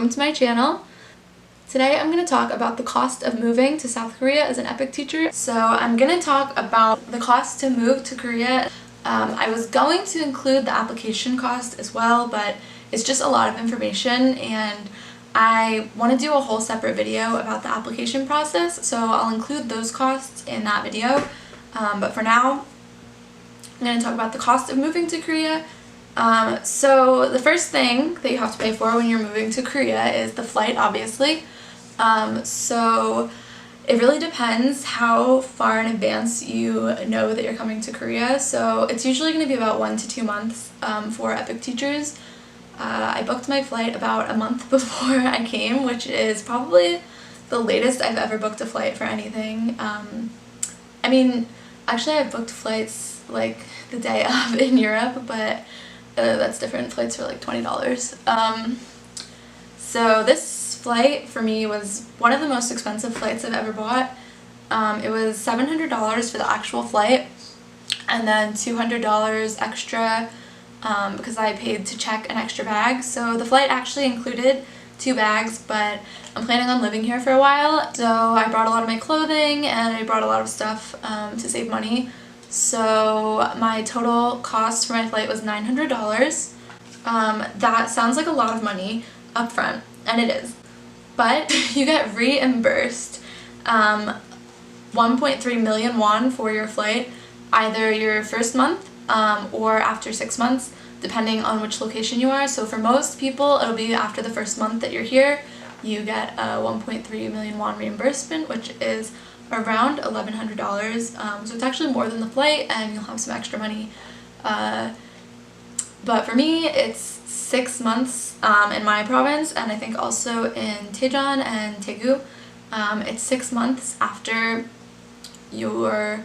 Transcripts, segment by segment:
welcome to my channel. Today I'm going to talk about the cost of moving to South Korea as an EPIK teacher. So I'm going to talk about the cost to move to Korea. I was going to include the application cost as well, but it's just a lot of information and I want to do a whole separate video about the application process, so I'll include those costs in that video. But for now, I'm going to talk about the cost of moving to Korea. So the first thing that you have to pay for when you're moving to Korea is the flight, obviously. So it really depends how far in advance you know that you're coming to Korea. So it's usually going to be about 1 to 2 months for EPIK teachers. I booked my flight about a month before I came, which is probably the latest I've ever booked a flight for anything. I mean, actually I've booked flights like the day of in Europe, but that's different. Flights are like $20. So this flight for me was one of the most expensive flights I've ever bought. It was $700 for the actual flight and then $200 extra because I paid to check an extra bag. So the flight actually included 2 bags, but I'm planning on living here for a while, so I brought a lot of my clothing and I brought a lot of stuff to save money. So my total cost for my flight was $900. That sounds like a lot of money up front, and it is, but you get reimbursed 1.3 million won for your flight, either your first month or after 6 months, depending on which location you are. So for most people, it'll be after the first month that you're here, you get a 1.3 million won reimbursement, which is around $1,100. So it's actually more than the flight, and you'll have some extra money. But for me, it's 6 months in my province, and I think also in Daejeon and Daegu. It's 6 months after your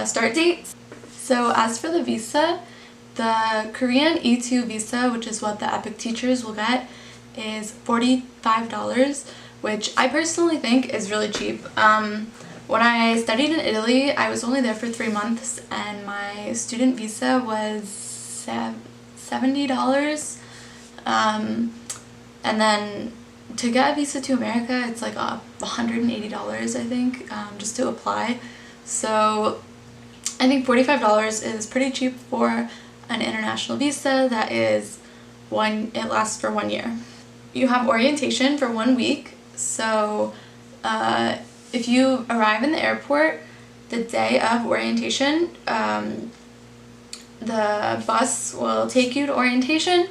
start date. So as for the visa, the Korean E2 visa, which is what the EPIK teachers will get, is $45, which I personally think is really cheap. When I studied in Italy, I was only there for 3 months and my student visa was $70. And then to get a visa to America, it's like $180, I think, just to apply. So I think $45 is pretty cheap for an international visa that is it lasts for 1 year. You have orientation for 1 week, so if you arrive in the airport the day of orientation, the bus will take you to orientation.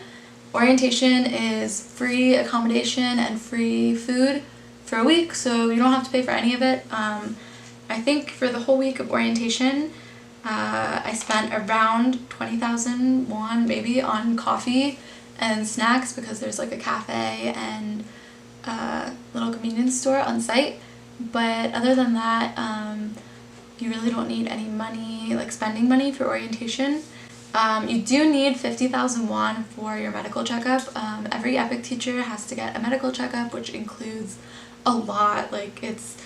Orientation is free accommodation and free food for a week, so you don't have to pay for any of it. I think for the whole week of orientation, I spent around 20,000 won maybe on coffee and snacks, because there's like a cafe and a little convenience store on site. But other than that, you really don't need any money, like spending money for orientation. You do need 50,000 won for your medical checkup. Every EPIK teacher has to get a medical checkup, which includes a lot. Like it's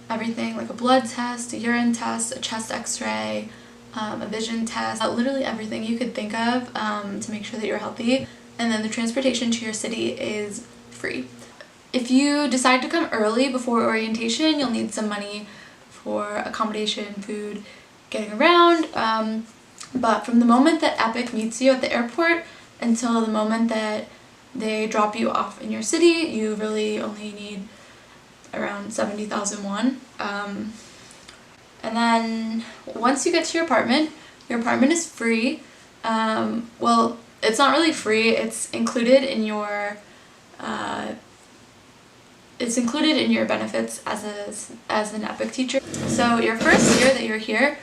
everything, like a blood test, a urine test, a chest x-ray, a vision test, literally everything you could think of to make sure that you're healthy. And then the transportation to your city is free. If you decide to come early before orientation, you'll need some money for accommodation, food, getting around. But from the moment that EPIK meets you at the airport until the moment that they drop you off in your city, you really only need around 70,000 won. And then once you get to your apartment is free. Well, it's not really free, it's included in your benefits as an EPIK teacher. So your first year that you're here,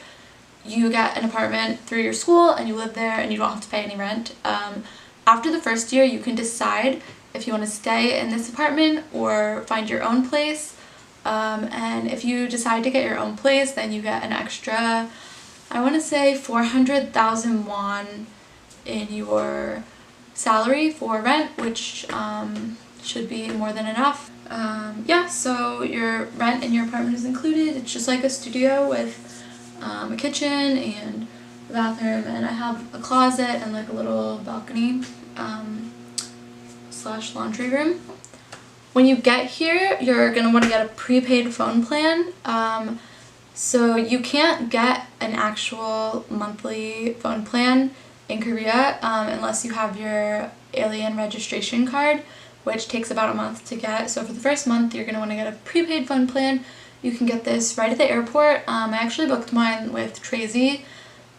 you get an apartment through your school and you live there and you don't have to pay any rent. After the first year, you can decide if you want to stay in this apartment or find your own place. And if you decide to get your own place, then you get an extra, I want to say 400,000 won in your salary for rent, which should be more than enough. Yeah, so your rent in your apartment is included. It's just like a studio with a kitchen and a bathroom, and I have a closet and like a little balcony. slash laundry room. When you get here, you're going to want to get a prepaid phone plan. So you can't get an actual monthly phone plan in Korea unless you have your alien registration card, which takes about a month to get. So for the first month, you're going to want to get a prepaid phone plan. You can get this right at the airport. I actually booked mine with Tracy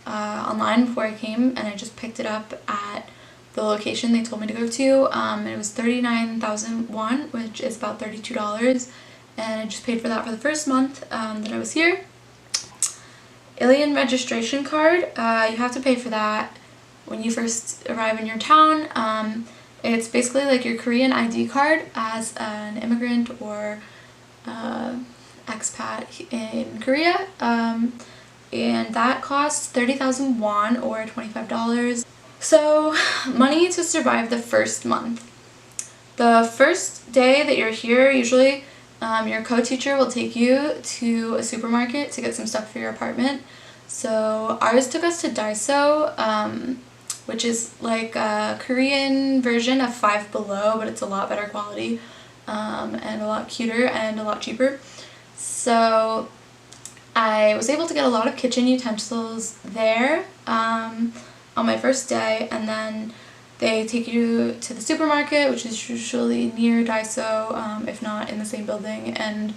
online before I came, and I just picked it up at the location they told me to go to. It was 39,000 won, which is about $32, and I just paid for that for the first month that I was here. Alien registration card, you have to pay for that when you first arrive in your town. It's basically like your Korean ID card as an immigrant or expat in Korea, and that costs 30,000 won or $25. So, money to survive the first month. The first day that you're here, usually your co-teacher will take you to a supermarket to get some stuff for your apartment. So ours took us to Daiso, which is like a Korean version of Five Below, but it's a lot better quality and a lot cuter and a lot cheaper. So I was able to get a lot of kitchen utensils there on my first day, and then they take you to the supermarket, which is usually near Daiso, if not in the same building, and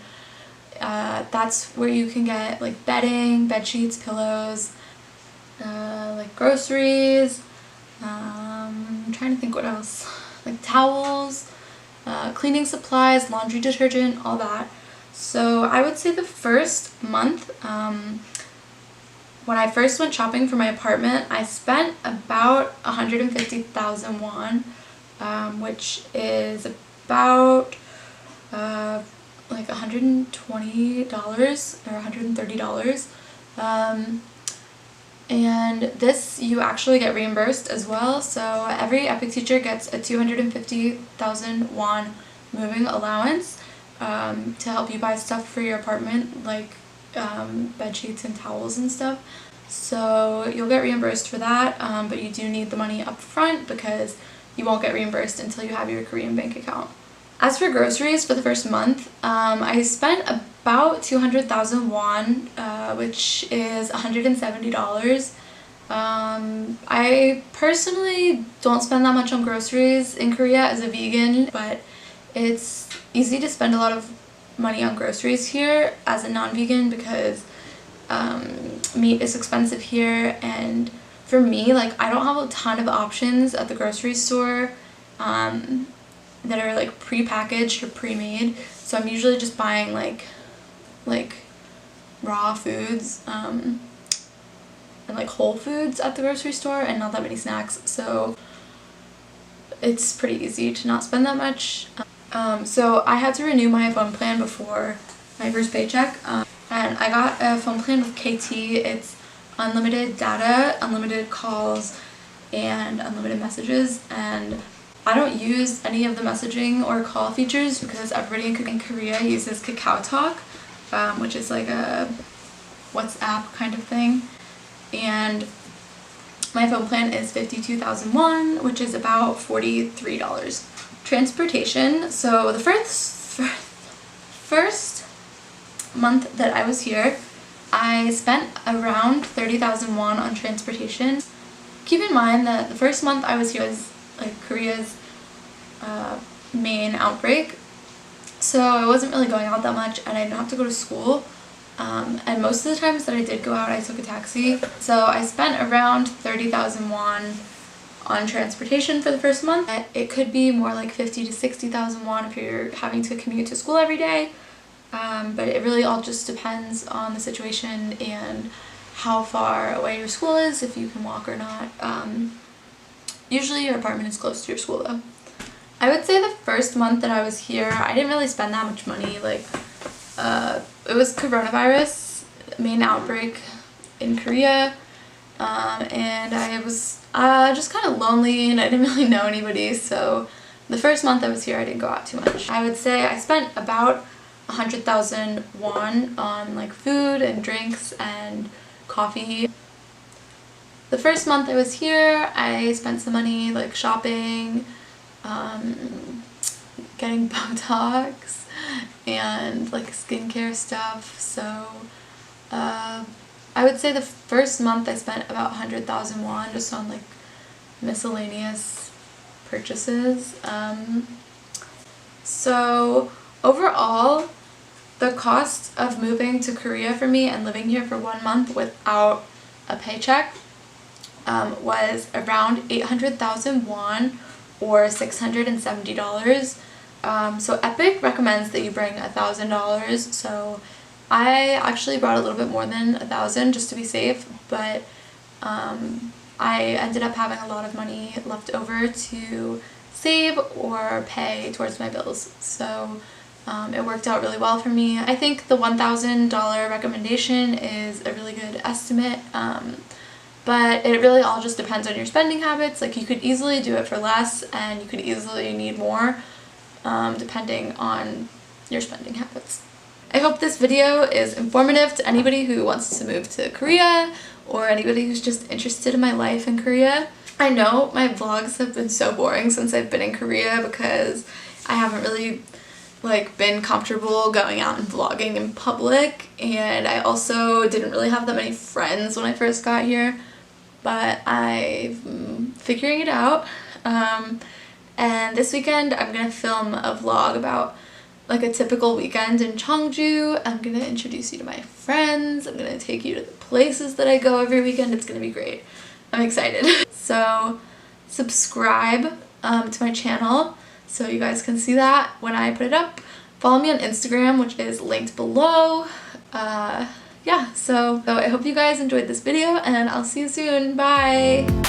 that's where you can get like bedding, bed sheets, pillows, like groceries, I'm trying to think what else, like towels, cleaning supplies, laundry detergent, all that. So I would say the first month, when I first went shopping for my apartment, I spent about 150,000 won, which is about like $120 or $130. And this you actually get reimbursed as well. So every EPIK teacher gets a 250,000 won moving allowance to help you buy stuff for your apartment, like bed sheets and towels and stuff. So you'll get reimbursed for that, but you do need the money up front because you won't get reimbursed until you have your Korean bank account. As for groceries for the first month, I spent about 200,000 won, which is $170. I personally don't spend that much on groceries in Korea as a vegan, but it's easy to spend a lot of money on groceries here as a non-vegan because meat is expensive here, and for me, like, I don't have a ton of options at the grocery store that are like pre-packaged or pre-made, so I'm usually just buying like raw foods and like whole foods at the grocery store and not that many snacks, so it's pretty easy to not spend that much. So I had to renew my phone plan before my first paycheck, and I got a phone plan with KT. It's unlimited data, unlimited calls, and unlimited messages, and I don't use any of the messaging or call features because everybody in Korea uses KakaoTalk, which is like a WhatsApp kind of thing, and my phone plan is 52,000 won, which is about $43. Transportation, so the first month that I was here, I spent around 30,000 won on transportation. Keep in mind that the first month I was here was like Korea's main outbreak, so I wasn't really going out that much and I didn't have to go to school, and most of the times that I did go out I took a taxi, so I spent around 30,000 won on transportation for the first month. It could be more like 50 to 60,000 won if you're having to commute to school every day, but it really all just depends on the situation and how far away your school is, if you can walk or not. Usually your apartment is close to your school though. I would say the first month that I was here, I didn't really spend that much money. Like, it was coronavirus, main outbreak in Korea, and I was just kind of lonely and I didn't really know anybody, so the first month I was here I didn't go out too much. I would say I spent about 100,000 won on like food and drinks and coffee. The first month I was here I spent some money like shopping, getting Botox and like skincare stuff. So I would say the first month I spent about 100,000 won just on like miscellaneous purchases. So overall, the cost of moving to Korea for me and living here for 1 month without a paycheck was around 800,000 won or $670. So EPIK recommends that you bring $1,000. So I actually brought a little bit more than 1,000 just to be safe, but I ended up having a lot of money left over to save or pay towards my bills. So it worked out really well for me. I think the $1,000 recommendation is a really good estimate, but it really all just depends on your spending habits. Like, you could easily do it for less and you could easily need more, depending on your spending habits. I hope this video is informative to anybody who wants to move to Korea or anybody who's just interested in my life in Korea. I know my vlogs have been so boring since I've been in Korea because I haven't really been comfortable going out and vlogging in public, and I also didn't really have that many friends when I first got here, but I'm figuring it out. And this weekend I'm gonna film a vlog about like a typical weekend in Cheongju. I'm gonna introduce you to my friends. I'm gonna take you to the places that I go every weekend. It's gonna be great. I'm excited. So subscribe to my channel so you guys can see that when I put it up. Follow me on Instagram, which is linked below. Yeah, so I hope you guys enjoyed this video and I'll see you soon. Bye!